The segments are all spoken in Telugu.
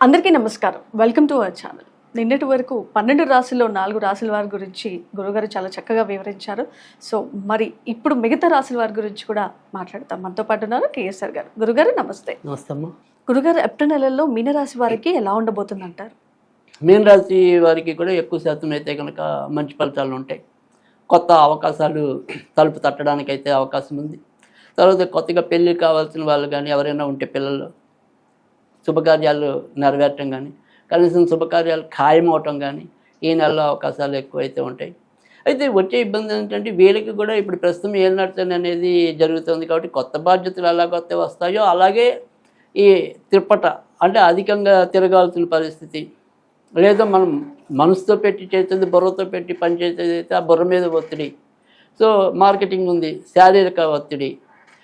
అందరికీ నమస్కారం. Welcome to our channel. నిన్నటి వరకు 12 రాశుల్లో 4 రాశుల వారి గురించి గురుగారు చాలా చక్కగా వివరించారు. సో మరి ఇప్పుడు మిగతా రాశుల వారి గురించి కూడా మాట్లాడతాం. మనతో పాటు ఉన్నారు కేఎస్ఆర్ గారు. గురుగారు నమస్తే. నమస్తే అమ్మా. గురుగారు, ఏప్రిల్ నెలలో మీనరాశి వారికి ఎలా ఉండబోతుంది అంటారు? మీన రాశి వారికి కూడా ఎక్కువ శాతం అయితే కనుక మంచి ఫలితాలు ఉంటాయి. కొత్త అవకాశాలు తలుపు తట్టడానికి అయితే అవకాశం ఉంది. తర్వాత కొత్తగా పెళ్ళి కావాల్సిన వాళ్ళు కానీ ఎవరైనా ఉంటే పిల్లలు శుభకార్యాలు నెరవేరటం కానీ కనీసం శుభకార్యాలు ఖాయం అవటం కానీ ఈ నెలలో అవకాశాలు ఎక్కువైతే ఉంటాయి. అయితే వచ్చే ఇబ్బంది ఏంటంటే వీళ్ళకి కూడా ఇప్పుడు ప్రస్తుతం ఏలినాడ్సని అనేది జరుగుతుంది కాబట్టి కొత్త బాధ్యతలు ఎలా కొత్త వస్తాయో అలాగే ఈ తిప్పట అంటే అధికంగా తిరగాల్సిన పరిస్థితి, లేదా మనం మనసుతో పెట్టి చేసేది బుర్రతో పెట్టి పని చేసేది అయితే ఆ బుర్ర మీద ఒత్తిడి, సో మార్కెటింగ్ ఉంది, శారీరక ఒత్తిడి,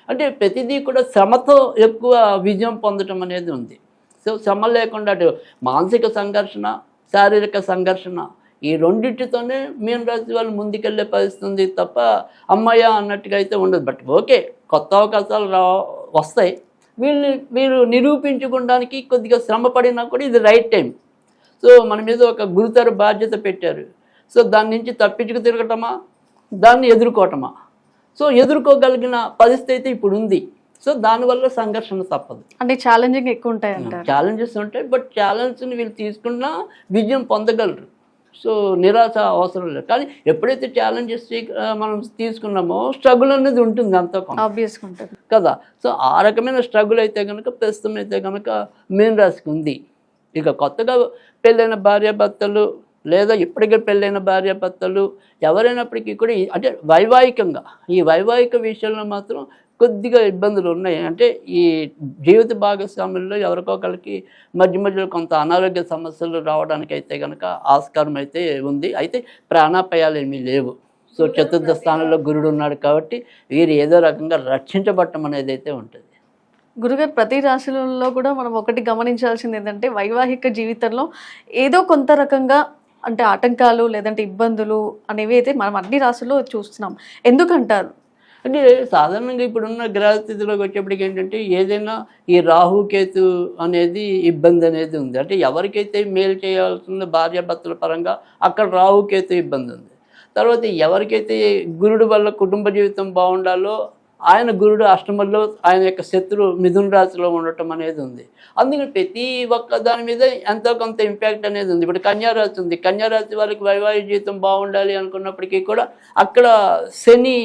అంటే ప్రతిదీ కూడా శ్రమతో ఎక్కువ విజయం పొందటం అనేది ఉంది. సో శ్రమ లేకుండా అటు మానసిక సంఘర్షణ, శారీరక సంఘర్షణ ఈ రెండింటితోనే మీన రాశి వాళ్ళు ముందుకెళ్ళే పరిస్థితి ఉంది తప్ప అమ్మయ్య అన్నట్టుగా అయితే ఉండదు. బట్ ఓకే, కొత్త అవకాశాలు వస్తాయి. వీళ్ళు నిరూపించుకోవడానికి కొద్దిగా శ్రమ పడినా కూడా ఇది రైట్ టైం. సో మన మీద ఒక గురుతర బాధ్యత పెట్టారు. సో దాని నుంచి తప్పించుకు తిరగటమా, దాన్ని ఎదుర్కోవటమా? సో ఎదుర్కోగలిగిన పరిస్థితి అయితే ఇప్పుడు ఉంది. సో దానివల్ల సంఘర్షణ తప్పదు. అంటే ఛాలెంజింగ్ ఎక్కువ ఉంటాయి అంటారు. ఛాలెంజెస్ ఉంటాయి, బట్ ఛాలెంజ్ని వీళ్ళు తీసుకున్నా విజయం పొందగలరు. సో నిరాశ అవసరం లేదు. కానీ ఎప్పుడైతే ఛాలెంజెస్ మనం తీసుకున్నామో స్ట్రగుల్ అనేది ఉంటుంది అంతా ఆబ్వియస్గా ఉంటుంది కదా. సో ఆ రకమైన స్ట్రగుల్ అయితే కనుక ప్రస్తుతం అయితే కనుక మీన రాశికి ఉంది. ఇక కొత్తగా పెళ్ళైన భార్యాభర్తలు లేదా ఇప్పటికే పెళ్ళైన భార్యాభర్తలు ఎవరైనప్పటికీ కూడా అంటే వైవాహికంగా ఈ వైవాహిక విషయంలో మాత్రం కొద్దిగా ఇబ్బందులు ఉన్నాయి. అంటే ఈ జీవిత భాగస్వాముల్లో ఎవరికొకరికి మధ్య మధ్యలో కొంత అనారోగ్య సమస్యలు రావడానికి అయితే కనుక ఆస్కారం అయితే ఉంది. అయితే ప్రాణాపాయాలు ఏమీ లేవు. సో చతుర్థ స్థానంలో గురుడు ఉన్నాడు కాబట్టి వీరు ఏదో రకంగా రక్షించబడటం అనేది అయితే ఉంటుంది. గురుగారు, ప్రతి రాశులలో కూడా మనం ఒకటి గమనించాల్సింది ఏంటంటే వైవాహిక జీవితంలో ఏదో కొంత రకంగా అంటే ఆటంకాలు లేదంటే ఇబ్బందులు అనేవి అయితే మనం అన్ని రాశుల్లో చూస్తున్నాం. ఎందుకంటారు? అంటే సాధారణంగా ఇప్పుడున్న గ్రహస్థితిలోకి వచ్చేప్పటికి ఏంటంటే ఏదైనా ఈ రాహుకేతు అనేది ఇబ్బంది అనేది ఉంది. అంటే ఎవరికైతే మేలు చేయాల్సిందో భార్యాభర్తల పరంగా అక్కడ రాహుకేతు ఇబ్బంది ఉంది. తర్వాత ఎవరికైతే గురుడు వల్ల కుటుంబ జీవితం బాగుండాలో ఆయన గురుడు అష్టమంలో ఆయన యొక్క శత్రు మిథున రాశిలో ఉండటం అనేది ఉంది. అందుకని ప్రతి ఒక్క దాని మీద ఎంతో కొంత ఇంపాక్ట్ అనేది ఉంది. ఇప్పుడు కన్యారాశి ఉంది. కన్యారాశి వాళ్ళకి వైవాహిక జీవితం బాగుండాలి అనుకున్నప్పటికీ కూడా అక్కడ శని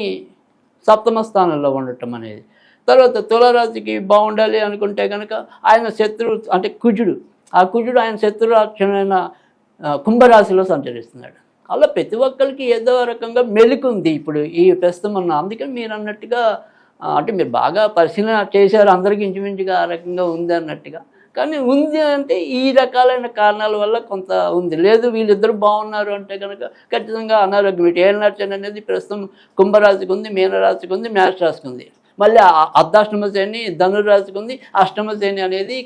సప్తమ స్థానంలో ఉండటం అనేది. తర్వాత తులారాశికి బాగుండాలి అనుకుంటే కనుక ఆయన శత్రువు అంటే కుజుడు, ఆ కుజుడు ఆయన శత్రురాక్షమైన కుంభరాశిలో సంచరిస్తున్నాడు. అలా ప్రతి ఒక్కరికి ఏదో రకంగా మెలుకుంది ఇప్పుడు ఈ ప్రస్తుతం ఉన్న. అందుకని మీరు అన్నట్టుగా అంటే మీరు బాగా పరిశీలన చేశారు, అందరికీ ఇంచుమించుగా ఆ రకంగా ఉంది అన్నట్టుగా. కానీ ఉంది అంటే ఈ రకాలైన కారణాల వల్ల కొంత ఉంది. లేదు వీళ్ళిద్దరు బాగున్నారు అంటే కనుక ఖచ్చితంగా అనారోగ్యం. ఇటు ఏలినాడ్సని అనేది ప్రస్తుతం కుంభరాశికి ఉంది, మీనరాశికి ఉంది, మేష రాశికి ఉంది. మళ్ళీ అర్ధాష్టమ శని ధనురాశికి ఉంది, అష్టమ శని అనేది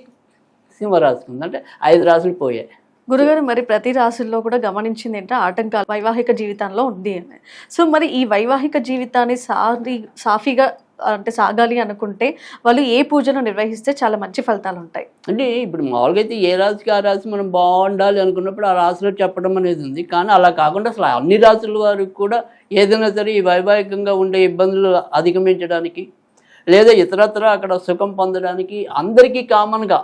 సింహరాశికి ఉంది. అంటే 5 రాశులు పోయాయి. గురుగారు, మరి ప్రతి రాశుల్లో కూడా గమనించింది ఏంటంటే ఆటంకాలు వైవాహిక జీవితంలో ఉంది అని. సో మరి ఈ వైవాహిక జీవితాన్ని సాఫీగా అంటే సాగాలి అనుకుంటే వాళ్ళు ఏ పూజను నిర్వహిస్తే చాలా మంచి ఫలితాలు ఉంటాయి? అంటే ఇప్పుడు మామూలుగా అయితే ఏ రాశికి ఆ రాశి మనం బాగుండాలి అనుకున్నప్పుడు ఆ రాశిలో చెప్పడం అనేది ఉంది. కానీ అలా కాకుండా అసలు అన్ని రాశుల వారికి కూడా ఏదైనా సరే ఈ వైవాహికంగా ఉండే ఇబ్బందులు అధిగమించడానికి లేదా ఇతరత్ర అక్కడ సుఖం పొందడానికి అందరికీ కామన్గా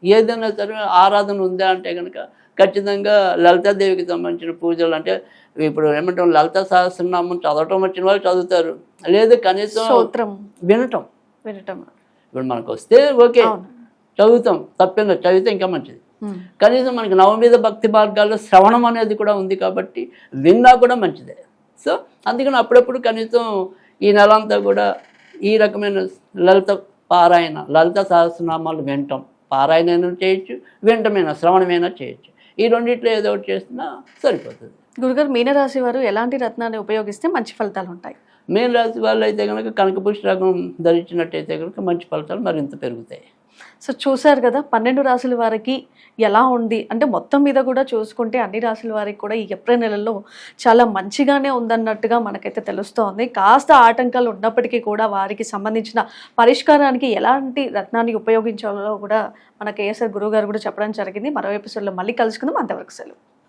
ఏదైనా సరే ఆరాధన ఉందా అంటే కనుక ఖచ్చితంగా లలితాదేవికి సంబంధించిన పూజలు. అంటే ఇప్పుడు ఏమంటాం, లలిత సహస్రనామం చదవటం వచ్చిన వాళ్ళు చదువుతారు, లేదు కనీసం వినటం. ఇప్పుడు మనకు వస్తే ఓకే చదువుతాం, తప్పేందో చదివితే ఇంకా మంచిది. కనీసం మనకి నవమీద భక్తి మార్గాల్లో శ్రవణం అనేది కూడా ఉంది కాబట్టి విన్నా కూడా మంచిదే. సో అందుకని అప్పుడప్పుడు కనీసం ఈ నెలంతా కూడా ఈ రకమైన లలిత పారాయణ, లలిత సహస్రనామాలు వినటం, పారాయణ చేయొచ్చు, వినటమైనా శ్రవణమైనా చేయొచ్చు. ఈ రెండిట్లో ఏదో ఒకటి చేసినా సరిపోతుంది. గురుగారు, మీనరాశి వారు ఎలాంటి రత్నాన్ని ఉపయోగిస్తే మంచి ఫలితాలు ఉంటాయి? మీన రాశి వాళ్ళు అయితే కనుక కనకపుష్ప రకం ధరించినట్టయితే కనుక మంచి ఫలితాలు మరింత పెరుగుతాయి. సో చూశారు కదా 12 రాసుల వారికి ఎలా ఉంది అంటే మొత్తం మీద కూడా చూసుకుంటే అన్ని రాసుల వారికి కూడా ఈ ఏప్రిల్ నెలలో చాలా మంచిగానే ఉందన్నట్టుగా మనకైతే తెలుస్తోంది. కాస్త ఆటంకాలు ఉన్నప్పటికీ కూడా వారికి సంబంధించిన పరిష్కారానికి ఎలాంటి రత్నాన్ని ఉపయోగించాలో కూడా మన కేఎస్ఆర్ గురువు గారు కూడా చెప్పడం జరిగింది. మరో ఎపిసోడ్లో మళ్ళీ కలుసుకుందాం. అంతవరకు సెలవు.